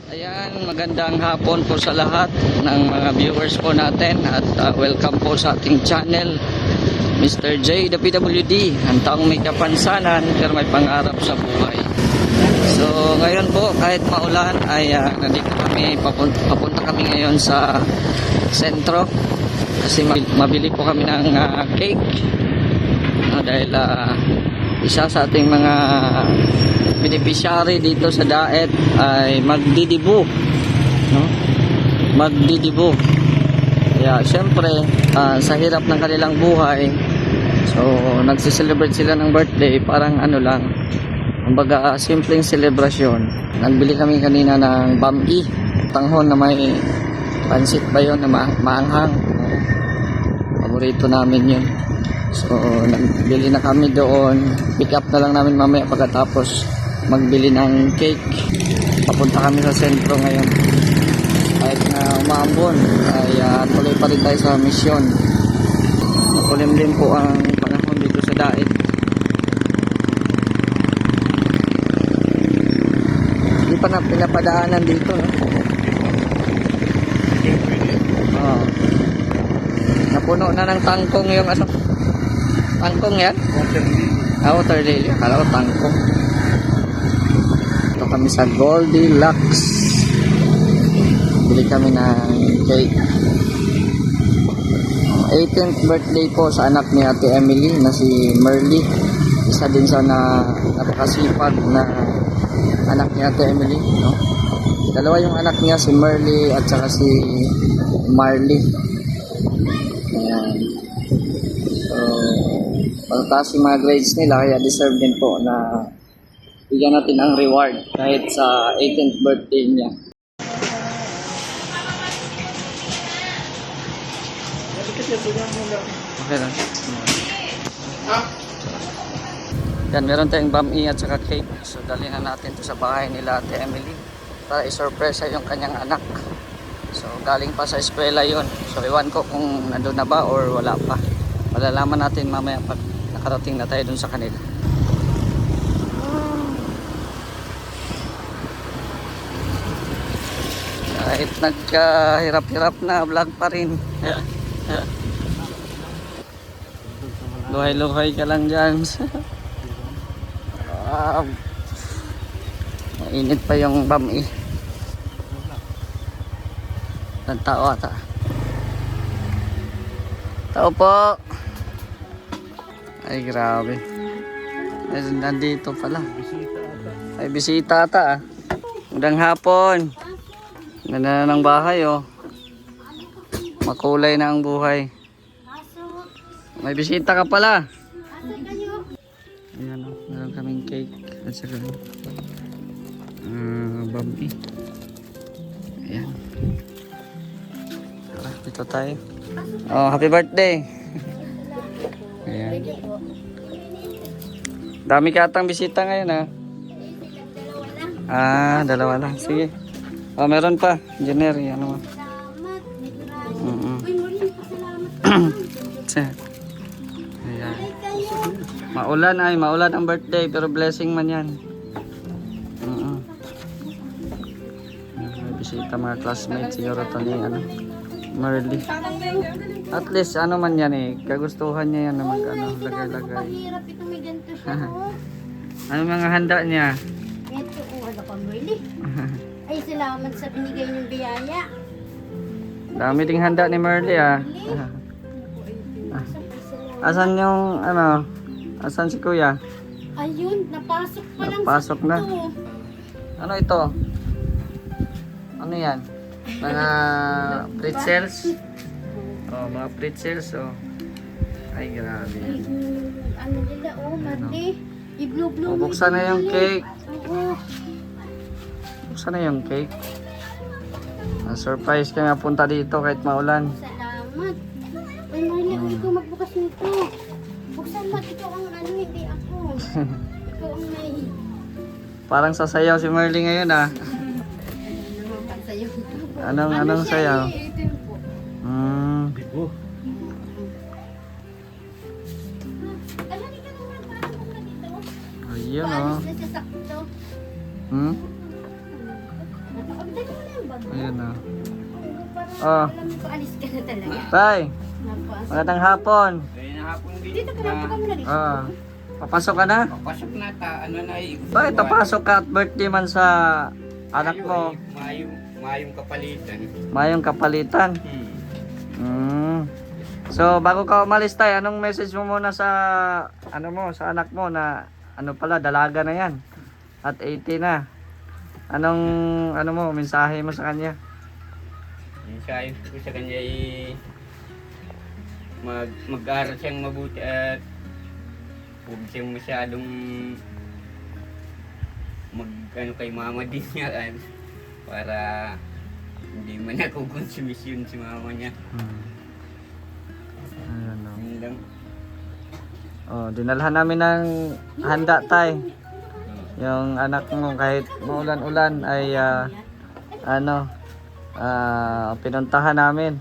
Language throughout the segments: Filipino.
Ayan, magandang hapon po sa lahat ng mga viewers po natin at welcome po sa ating channel, Mr. J, the PWD, ang taong may kapansanan pero may pangarap sa buhay. So ngayon po kahit maulan ay nandito kami, papunta kami ngayon sa sentro kasi mabili po kami ng cake dahil isa sa ating mga beneficiary dito sa Daet ay magdidibo, no? Magdidibo. Kaya syempre sa hirap ng kanilang buhay, so nagse-celebrate sila ng birthday, parang ano lang, kumbaga simpleng selebrasyon. Nagbili kami kanina ng bami, tanghon na may pansit ba yun na maanghang. Paborito namin yun. So nagbili na kami doon, pick up na lang namin mamaya pagkatapos magbili ng cake. Papunta kami sa sentro ngayon. Kahit na umaambon ay tuloy pa rin tayo sa misyon. Makulimlim po ang panahon dito sa Daet. Hindi pa na pinapadaanan dito, no? Napuno na ng tangkong yung ano. Tangkong yan? Water lily. Akala ko tangkong. Ito kami sa Goldilocks. Bili kami ng cake. 18th birthday po sa anak ni Ate Emily na si Merly. Isa din sa napakasipag na anak ni Ate Emily, no? Dalawa yung anak niya, si Merly at saka si Marley. Ayan. So pagtaas yung mga grades nila, kaya deserve din po na bigyan natin ang reward kahit sa 18th birthday niya. Okay lang. Yan, meron tayong bami at saka cake. So dali na natin to sa bahay nila Ate Emily para isurpresa yung kanyang anak. So galing pa sa eskwela yun. So iwan ko kung nandun na ba or wala pa. Malalaman natin mamaya pag nakarating na tayo dun sa kanila. Kahit nagkahirap-hirap na, vlog pa rin. Luhay-luhay ka lang dyan. Mainit pa yung bami. Ang tao ata. Tao po. Ay grabe. Ay, nandito pala. Ay bisita ata. Magandang hapon. Ganda na ng bahay, oh. Makulay na ang buhay. May bisita ka pala. Ayan, oh. Meron kaming cake at saka bami. Ayan. Tara, dito tayo. Oh, happy birthday. Ayan. Dami ka atang bisita ngayon, ha? Dalawa lang. Sige. Oh, meron pa. Engineer, yan naman. Ayan. Maulan ang birthday pero blessing man yan. May bisita mga classmates siguro to ni Merly. At least ano man yan kagustuhan niya yan na lagay-lagay. Ano mga handa niya? Ito wala pa Merly. Ay, salamat sa binigay ng biyaya. Dami ding handa ni Merly, Asan yung asan si Kuya? Ayun, napasok pa lang Napasok na. ito. Ano ito? Ano yan? Mga pretzels? Oh, mga pretzels, oh. Ay, grabe. Ano nila, mati. I-blue-blue. Buksan na yung cake. Oo. Buksan na yung cake. Surprise kami punta dito kahit maulan. Salamat. Ay, Marley, ikaw magbukas nito. Buksan mo, ikaw ang hindi ako. Ikaw ang may... Parang sasayaw si Merly ngayon, Anong sayaw? Ito yun po. Bibo. Ayun, oh. Paalis na siya sakto. Hmm? Nakakabit Ayan na. Parang Oh. alam mo, paalis ka na talaga. Tay, Napaas. magandang hapon. Kaya na hapon din. Dito ka lang, ka muna dito. Papasok ka na? Papasok na ta, ano na eh. Bakit papasok ka at birthday man sa anak mo? Mayong kapalitan. Mayong kapalitan. Mm. So, bago ka umalis tayo, anong message mo muna sa sa anak mo na dalaga na yan at 80 na. Anong mensahe mo sa kanya? Yung sabi ko sa kanya eh, mag-aral siyang mabuti at huwag siyang masyadong kay mama din niya para hindi man nakukonsumisyon si mama niya. Ayan o. Yun lang. Oh, dinalhan namin ng handa tay. Yung anak mo kahit maulan-ulan ay pinuntahan namin.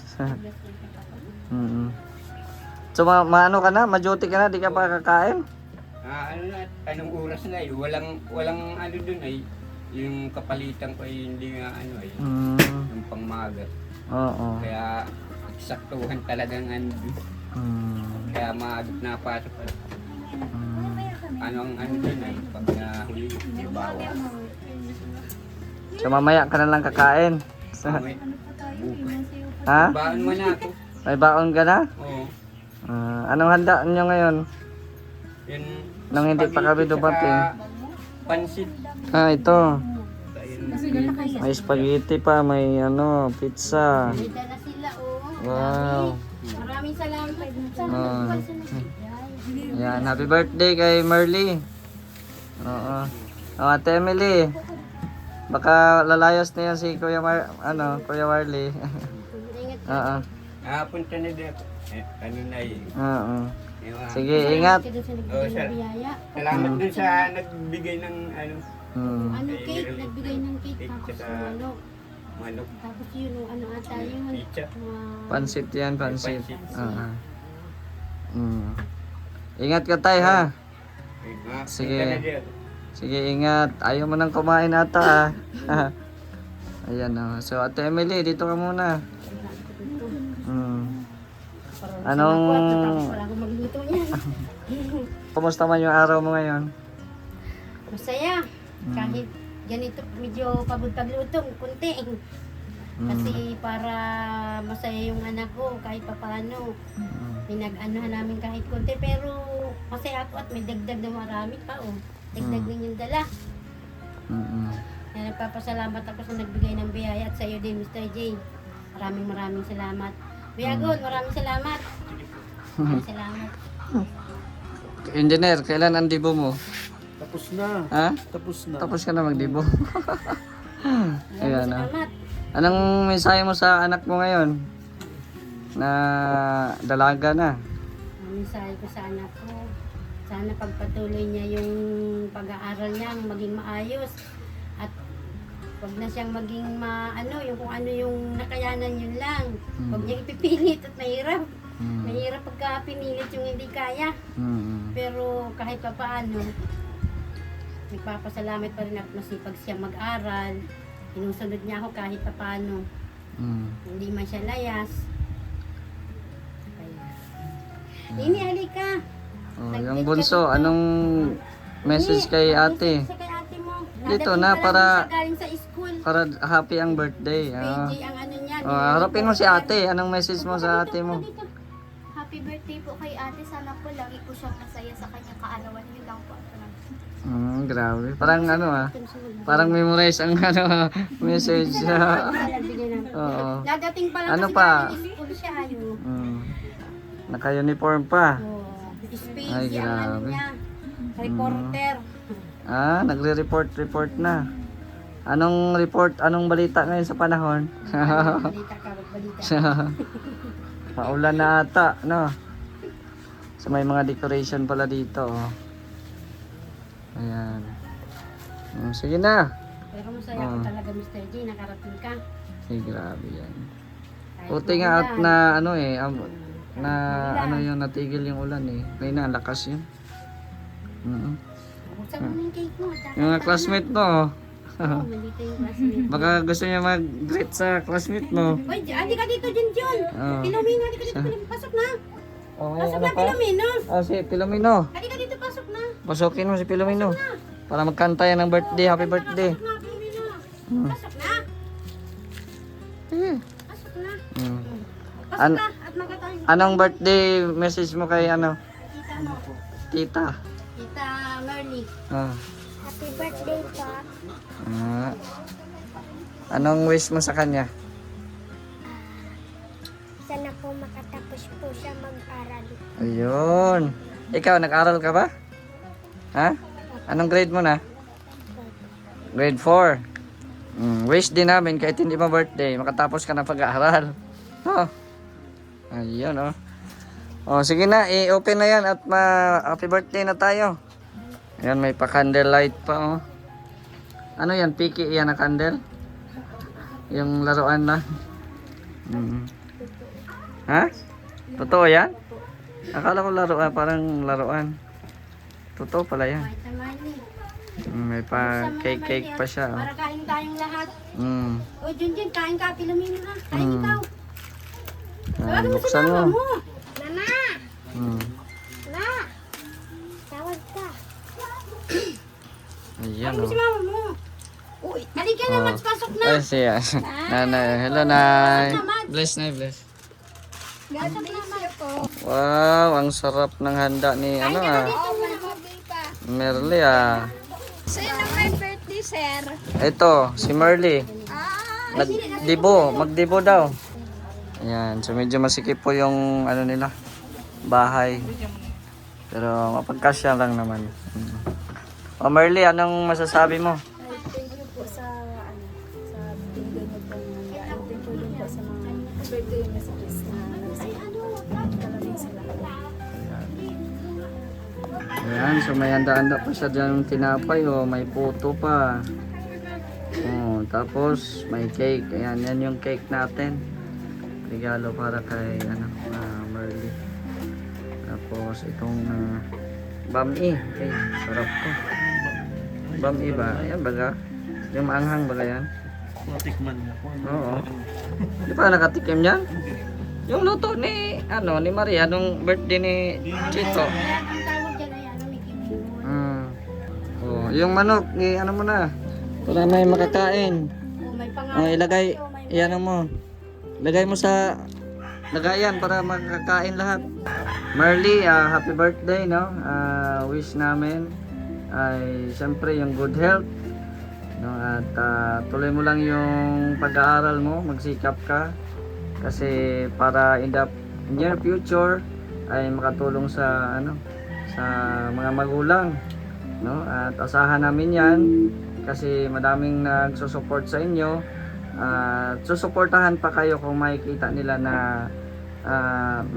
So maano ka na? Maduty ka na? Di ka pa kakain? Anong oras na eh. Walang ano dun ay. Yung kapalitan ko ay hindi nga yung pangmaga. Oo. Kaya saktuhan talagang ano dun. Kaya maagot na pasok. Ano dun ay pag nahuli, bawa. So mamaya ka na lang kakain. Ha? Baon mo na ako. May baon ka na? Oo. Anong handa nyo ngayon? Yun, Nang hindi pa kami spaghetti dumating. saka Pansit. Ito. Ayun. May spaghetti pa, may pizza. May dala sila, oh. Wow. Maraming salamat. Yan, happy birthday kay Merly. Oo. Ate Emily. Baka lalayas na yan si Kuya Kuya Marley. Ingat ka. Oo. Punta na din ako. Ano na eh. Oo. Yung, Sige, ingat. Ka dun sa nagbigay Oh, ng sir. biyaya. Salamat dun sa nagbigay ng Ano cake? Nagbigay ng cake. Cake Tapos tsaka ano. manok. Tapos yun, ata yun. Pizza. Pansit yan, pansit. Pansit. Oo. Ingat ka tayo ha. Sige. Punta na din ako. Sige, ingat. Ayaw mo nang kumain ata Ayan o. So, Ate Emily, dito ka muna. Anong... Wala akong magluto niyan. Kumusta man yung araw mo ngayon? Masaya. Kahit ganito, medyo pagod-pagluto, kunti. Kasi para masaya yung anak ko, kahit papaano. Pinag-anuhan namin kahit kunti. Pero masaya ako at may dagdag na marami pa. Dagdag din yung dala. Kaya nagpapasalamat ako sa nagbigay ng biyaya at sa iyo din, Mr. J. Maraming salamat. Biagon, maraming salamat. Maraming salamat. Engineer, kailan ang dibo mo? Tapos na. Ha? Tapos na. Tapos ka na magdibo. Ayan Maraming o. salamat. Anong mensahe mo sa anak mo ngayon? Na dalaga na. Ang mensahe ko sa anak ko, sana pagpatuloy niya yung pag-aaral niya, maging maayos. At wag na siyang maging yung kung ano yung nakayanan yun lang. Wag niya ipipilit at mahirap. Mahirap pagka pinilit yung hindi kaya. Pero kahit pa paano, nagpapasalamat pa rin ako na sipag siya mag-aral. Inusunod niya ako kahit pa paano. Hindi man siya layas. Nini, halika. Yung bunso, anong message kay ate? Sa kay ate mo. Dito Nadating na, pa lang para- siya galing sa school. Para happy ang birthday. PJ ang ano niya. Harapin mo si ate. Anong message mo sa ate mo? Happy birthday po kay ate. Sana po lagi po siyang masaya sa kanyang kaarawan. Yun lang po. Grabe. Parang parang memorize ang message. Oo. Dadating pa lang Ano kasi pa? galing school siya. Naka-uniform pa. Speech Ay, ang ano grabe. niya. Reporter. Nagre-report na. Anong report? Anong balita ngayon sa panahon? Balita ka, balita. Maulan na ata, no? So may mga decoration pala dito. Ayan. Sige na. Pero masaya ko talaga, Mr. J. Nakarating ka. Ay, grabe yan. Kahit Buti nga at maulan. na yung natigil yung ulan eh. Ngayon na, ang lakas yun. Buksan mo na yung cake mo. Yung mga classmate mo, Oo, nandito yung classmate. Baka gusto niya mag-greet sa classmate mo. Uy, andi ka dito, Junjun. Oo. Pilomino, andi ka dito. Pasok na. Oh, may Pasok ano na, pa? Pilomino. Oh, si Pilomino. Andi ka dito, pasok na. Pasukin mo si Pilomino. Para magkanta yan ng birthday. Happy birthday. Pasok na, Pilomino. Pasok na. Pasok na. Mm. Pasok An- na. At magkatayin. Anong birthday message mo kay ano? Tita mo. Tita. Tita Merly. Ah. Happy birthday po. Ah. Anong wish mo sa kanya? Sana po makatapos po siya mag-aral. Ayun. Ikaw, nag-aral ka ba? Ha? Anong grade mo na? Grade 4. Wish din namin kahit hindi pa birthday, makatapos ka ng pag-aaral. Oh. Ayun, oh. Oh, sige na, i-open na yan at happy birthday na tayo. Ayan, may pa-candlelight pa, oh. Ano yan? Piki yan na candle? Yung laruan na. Ha? Totoo yan? Akala ko laruan, parang laruan. Totoo pala yan. Tita Merly. May pa cake pa siya. Para kain tayong lahat. Mm. O, Junjun, kain ka, Pilomino na. Kain ikaw. Ah, Tawagin mo si buksan mama mo. mo. Mama! Mm. Ma! Tawag ka. Ayan, Tawagin mo oh. si mama mo. Uy, halika na, Mats, pasok na. Ay, siya. Nanay. Hello, Nay. Bless, Nay. Bless. Pasok na, Mats. Wow, ang sarap ng handa ni ano ah. Oo, malabay pa. Merly ah. Sino may birthday, sir? Ito, si Merly. Nagdibo, magdibo daw. Ayan, so medyo masikip po yung ano nila, bahay. Pero mapagkasya lang naman. O Merly, anong masasabi mo? Thank you po sa sa binigay niyo po ng thank you din po sa mga birthday messages na talagang sila. Ayan, so may handa-handa pa siya dyan ng tinapay o may puto pa. Oh, tapos may cake. Ayan, yan yung cake natin. Regalo para kay Merly. Tapos itong bami. Okay, sarap to. Bami ba? Ayan baga. Yung maanghang baga yan. Matikman mo. Oo. Di ba nakatikim yan? Yung luto ni ni Maria nung birthday ni Chito. Kaya ang tawag dyan ay ano, may kibingon. Oh, yung manok, ano mo na. Para may makakain. O, may Oh, pangalan. ilagay, iyan mo. Lagay mo sa lagayan para makakain lahat. Merly, happy birthday, no? Wish namin ay siyempre yung good health. No, at tuloy mo lang yung pag-aaral mo, magsikap ka kasi para in the near future ay makatulong sa sa mga magulang, no? At asahan namin 'yan kasi madaming nagsusupport sa inyo at susuportahan pa kayo kung makikita nila na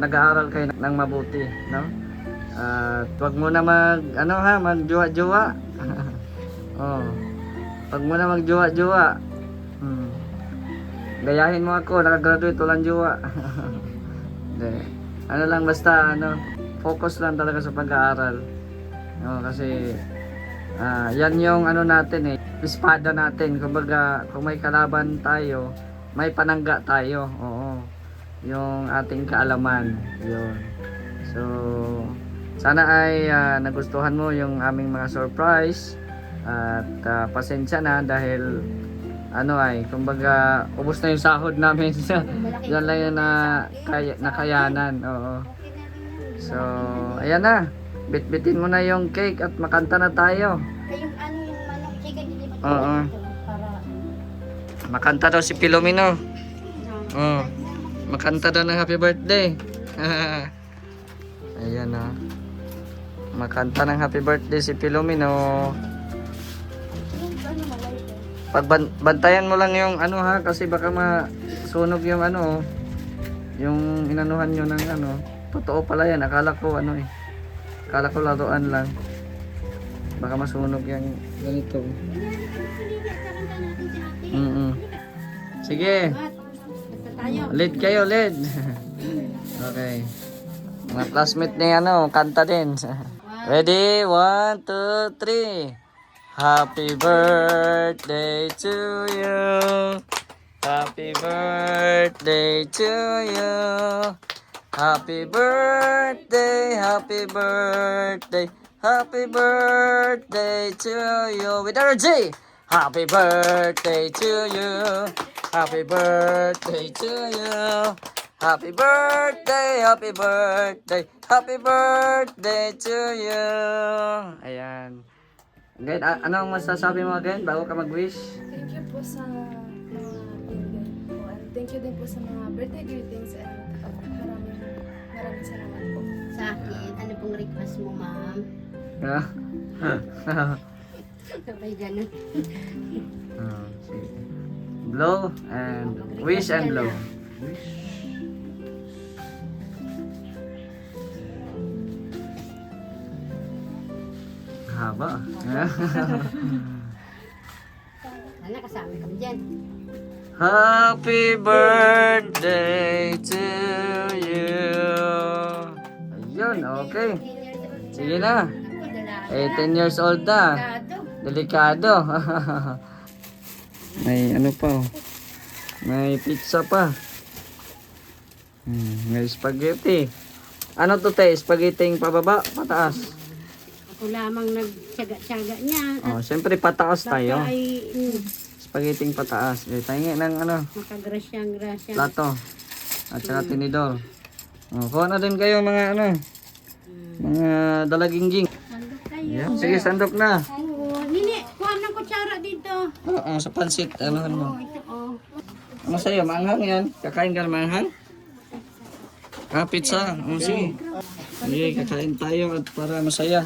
nag-aaral kayo ng mabuti, no? At wag mo na magjowa-jowa. Oh. Pag mo na magjowa-jowa. Gayahin mo ako, nakagraduate walang jowa. Hindi. Ano lang basta focus lang talaga sa pag-aaral. No, kasi yan yung natin espada natin. Kumbaga, kung may kalaban tayo, may panangga tayo. Oo. Yung ating kaalaman. Yun. So, sana ay nagustuhan mo yung aming mga surprise. At pasensya na dahil kumbaga ubos na yung sahod namin sa yan lang yung nakayanan. Oo. So, ayan na. Bitbitin mo na yung cake at makanta na tayo. Yung yung manok chicken, hindi mo Oo. para Makanta daw si Pilomino. Oh. Makanta daw ng happy birthday. Ayan na. Makanta ng happy birthday si Pilomino. Bantayan mo lang yung kasi baka masunog yung yung inanuhan nyo ng totoo pala yan, akala ko akala ko laruan lang, baka masunog yung ganito. Sige, lead kayo, lead. Okay, mga classmate ni kanta din. Ready, 1, 2, 3. Happy birthday to you. Happy birthday to you. Happy birthday, happy birthday, happy birthday to you. With energy. Happy birthday to you. Happy birthday to you. Happy birthday, happy birthday, happy birthday to you. Ayan. Again, ano ang masasabi mo again bago ka mag-wish? Thank you po sa mga binigay po. And thank you din po sa mga birthday greetings. And maraming salamat po. Sa akin, ano pong request mo, ma'am? Sabay ganun. Sige. Blow and wish and blow. Haba. Sana kasama kami dyan. Happy birthday to you. Ayun, okay. Sige na. 18 years old na. Delikado. May ano pa. May pizza pa. May spaghetti. Ano to te? Spaghetti yung pababa, pataas. Ako lamang nagtsaga-tsaga niya. Oh, siyempre pataas tayo. Baka ay Spaghetti yung pataas. Tayo ng ano, makagrasyang-grasyang. plato. At saka tinidor. Oh, kuha na din kayo mga ano, mga dalagingging. Sandok kayo. Yeah. Sige, sandok na. Oo. Nini, kuha ng kutsara dito. Oo, sa pansit. Ano mo? Ito, oh. Ano sa'yo? Maanghang yan? Kakain ka na maanghang? Ah, pizza. Sige. Sige, kakain tayo at para masaya.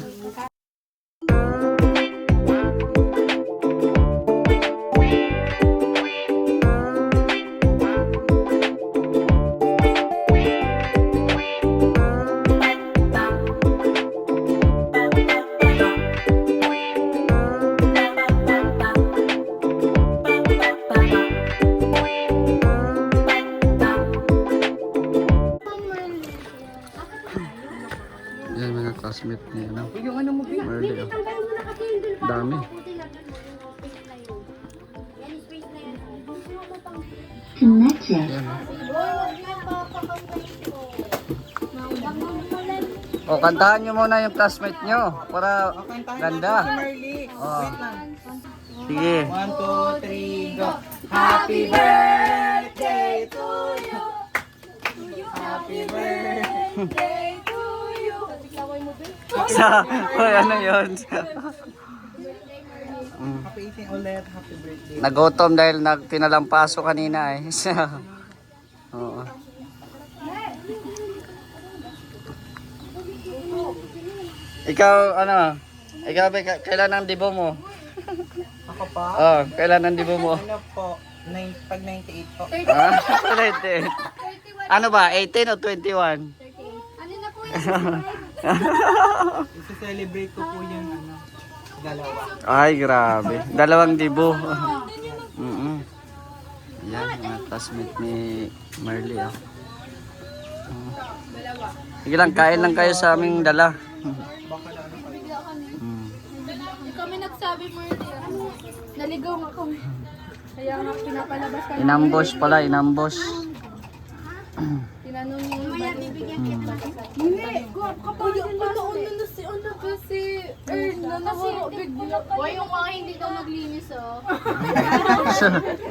Yan mga classmate niya. Ano? Yung ano mo, Marley. Oh. Tanggalin mo na kasi yung dun pa. Dami. O, kantahan nyo muna yung classmate nyo para ganda. Oh. Sige. 1, 2, 3, go! Happy birthday to you! Happy birthday to you! Sa, oy, ano yun? Happy eating ulit, happy birthday. Nagutom dahil pinalampaso kanina eh. Oo. Ikaw, ano? Ikaw ba, kailan ang dibo mo? Ako pa? Oh, kailan ang dibo mo? Ano po? Pag 98 po. Ah, 98. Ano ba, 18 o 21? Ano na po yun? Isi-celebrate ko po yung ano, dalawa. Ay, grabe. Dalawang dibo. Yan, mga classmate ni Marley. Oh. Sige lang, kain lang kayo sa aming dala. Kami nagsabi mo naligaw nga kami. Kaya nga pinapalabas kami. Inambush pala, inambush. Tinanong niyo Mamaya bibigyan kita. Hindi, kapag yung panoon na si ano kasi na nawaro bigla. Hoy, yung mga hindi daw naglinis, oh.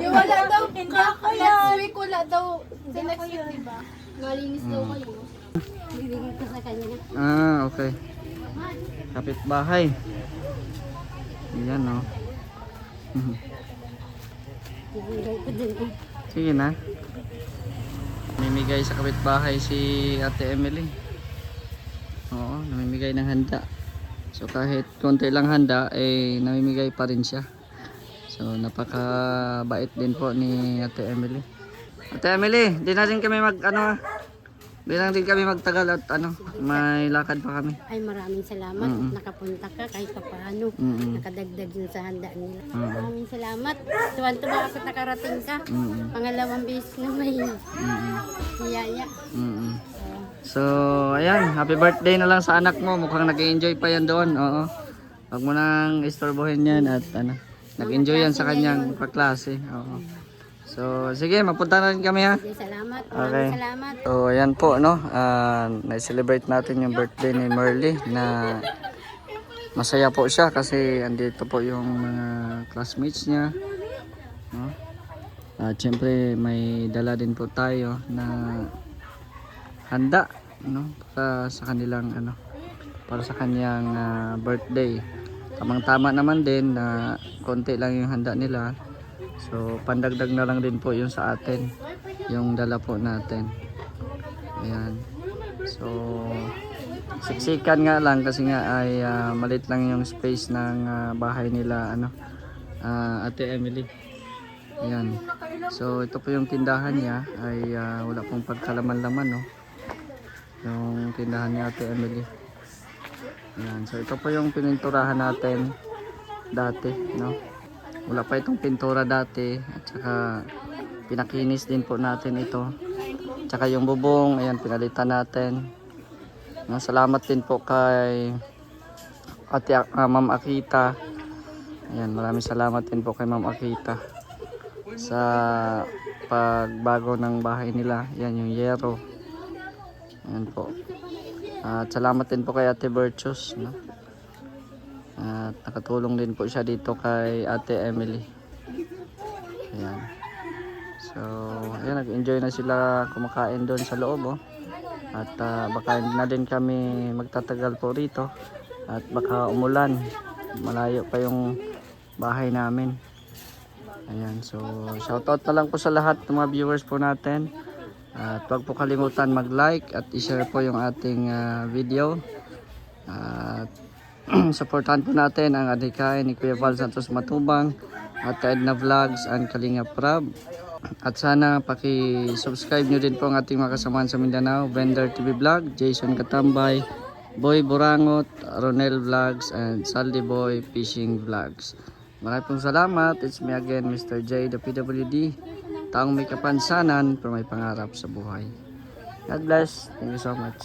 Yung wala daw, next week wala daw. Sa next week, di ba? Malinis daw kayo. Bibigyan ko sa kanya. Ah, okay. Kapitbahay. Yan, oh. Bibigyan ko din. Sige na. Namimigay sa kapitbahay si Ate Emily. Oo, namimigay ng handa. So kahit konti lang handa, eh namimigay pa rin siya. So napakabait din po ni Ate Emily. Ate Emily, di na rin kami di na din kami magtagal at may lakad pa kami. Ay, maraming salamat. Nakapunta ka kahit pa paano. Nakadagdag yun sa handa nila. Maraming salamat. Tuwan-tuwa ako at nakarating ka. Pangalawang beses na may hiyaya. So, ayan, happy birthday na lang sa anak mo. Mukhang nag-enjoy pa yan doon. Oo. Huwag mo nang istorbohin yan at ano, nag-enjoy yan sa kanyang kaklase. Oo. So, sige, mapunta na rin kami ha. Sige, salamat. Okay. Maraming salamat. So, ayan po, no. Na-celebrate natin yung birthday ni Merly na masaya po siya kasi andito po yung mga classmates niya. No? At syempre, may dala din po tayo na handa, no, para sa kanilang para sa kanyang birthday. Tamang-tama naman din na konti lang yung handa nila. So pandagdag na lang din po yung sa atin, yung dala po natin. Ayan. So siksikan nga lang kasi nga ay malit lang yung space ng bahay nila Ate Emily. Ayan. So ito po yung tindahan niya ay wala pong pagkalaman-laman, no. Yung tindahan ni Ate Emily. Ayan. So ito po yung pininturahan natin dati, no. Wala pa itong pintura dati at saka pinakinis din po natin ito. Tsaka yung bubong, ayan, pinalitan natin. Salamat din po kay Ma'am Akita. Ayan, maraming salamat din po kay Ma'am Akita sa pagbago ng bahay nila. Yan yung yero. Ayan po. At salamat din po kay Ate Virtus, no? At nakatulong din po siya dito kay Ate Emily. Ayan. So, ayan, nag-enjoy na sila kumakain doon sa loob, oh. At baka na din kami magtatagal po rito. At baka umulan. Malayo pa yung bahay namin. Ayan, so shoutout na lang po sa lahat ng mga viewers po natin. At huwag po kalimutan mag-like at i-share po yung ating video. At supportan po natin ang adhikain ni Kuya Val Santos Matubang at Edna Vlogs and Kalinga Prab. At sana paki-subscribe nyo din po ang ating mga kasamahan sa Mindanao, Vendor TV Vlog, Jason Katambay, Boy Burangot, Ronel Vlogs, and Saldi Boy Fishing Vlogs. Maraming pong salamat. It's me again, Mr. J, the PWD. Taong may kapansanan pero may pangarap sa buhay. God bless. Thank you so much.